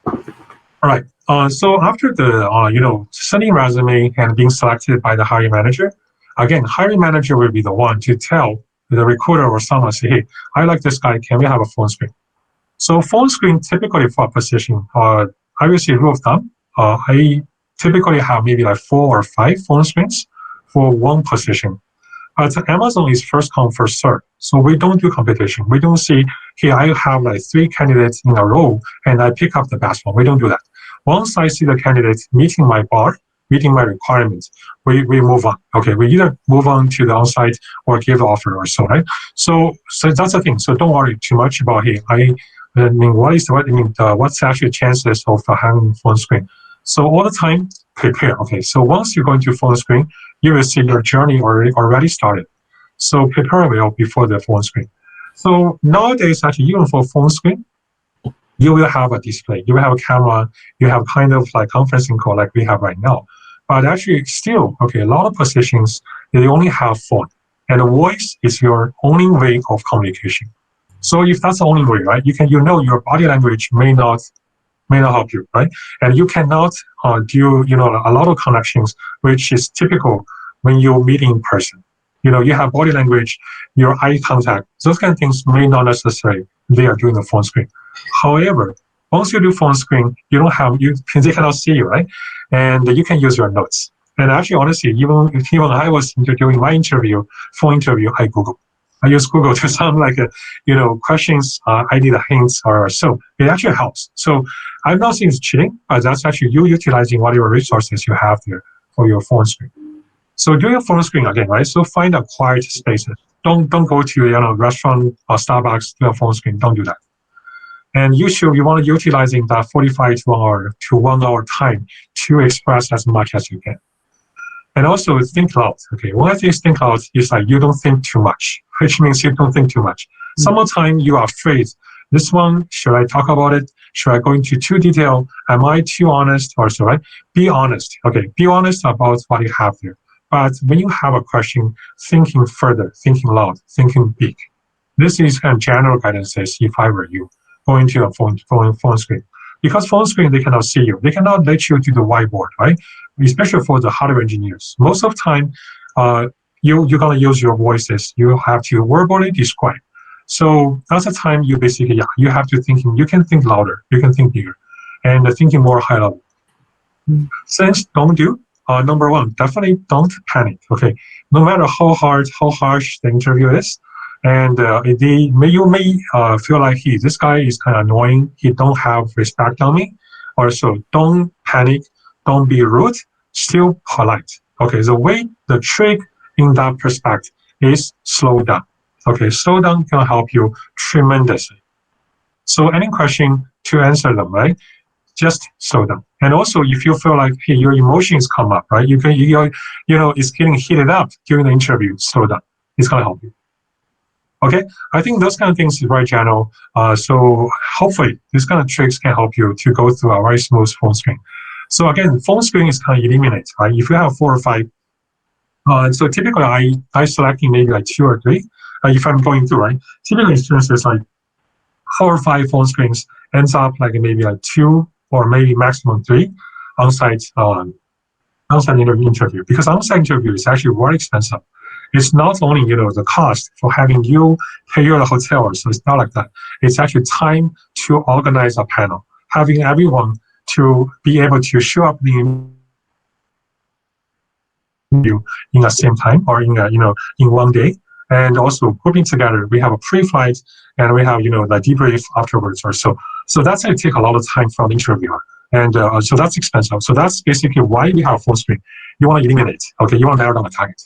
All right. So after the sending resume and being selected by the hiring manager, again, hiring manager will be the one to tell the recruiter or someone, say, hey, I like this guy. Can we have a phone screen? So phone screen typically for a position, I will say rule of thumb. I typically have maybe like 4 or 5 phone screens for one position. But Amazon is first come, first serve. So we don't do competition. We don't say, hey, I have like 3 candidates in a row and I pick up the best one. We don't do that. Once I see the candidate meeting my bar, meeting my requirements, we move on. Okay, we either move on to the on-site or give the offer or so, right? So that's the thing. So don't worry too much about, hey, I mean, what's actually chances of having phone screen? So all the time, prepare. Okay, so once you go into phone screen, you will see your journey already started. So prepare well before the phone screen. So nowadays, actually, even for phone screen, you will have a display, you will have a camera, you have kind of like conferencing call like we have right now. But actually, still, okay, a lot of positions they only have phone, and the voice is your only way of communication. So if that's the only way, right, your body language may not help you, right? And you cannot do a lot of connections, which is typical when you meet in person. You have body language, your eye contact, those kind of things may not necessarily there during the phone screen. However, once you do phone screen, they cannot see you, right? And you can use your notes. And actually, honestly, even I was doing my phone interview, I use Google to some questions. I need a hints or so. It actually helps. So I'm not saying it's cheating, but that's actually you utilizing whatever resources you have there for your phone screen. So do your phone screen again, right? So find a quiet spaces. Don't go to restaurant or Starbucks do a phone screen. Don't do that. And you want to utilizing that 45 to 1 hour time to express as much as you can. And also think loud. Okay, when I say think loud, it's like you don't think too much, which means you don't think too much. Sometimes you are afraid. This one, should I talk about it? Should I go into too detail? Am I too honest or so, right? Be honest. Okay, be honest about what you have there. But when you have a question, thinking further, thinking loud, thinking big. This is kind of general guidance if I were you, going to a phone screen. Because phone screen, they cannot see you. They cannot let you do the whiteboard, right? Especially for the hardware engineers. Most of the time, you're going to use your voices. You have to verbally describe. So that's the time you basically, you have to think, you can think louder, you can think bigger, and thinking more high level. Since don't do, number one, definitely don't panic, okay? No matter how harsh the interview is, and you may feel like, hey, this guy is kind of annoying, he don't have respect on me, or so don't panic, don't be rude, still polite. Okay, the trick in that perspective is slow down. Okay, slow down can help you tremendously. So any question to answer them, right? Just slow down. And also, if you feel like, hey, your emotions come up, right? It's getting heated up during the interview, slow down. It's gonna help you. Okay, I think those kind of things is very general. So hopefully, these kind of tricks can help you to go through a very smooth phone screen. So again, phone screen is kind of eliminate, right? If you have 4 or 5, so typically I selecting maybe like 2 or 3. If I'm going through, right? Typically, experiences like 4 or 5 phone screens ends up like maybe like 2 or maybe maximum 3 on-site interview, because on-site interview is actually very expensive. It's not only the cost for having you pay your hotel, so it's not like that. It's actually time to organize a panel, having everyone to be able to show up in the same time or in one day, and also grouping together. We have a pre-flight and we have the debrief afterwards or so. So that's going to take a lot of time from the interviewer, and so that's expensive. So that's basically why we have full screen. You want to eliminate. Okay, you want to narrow down the target.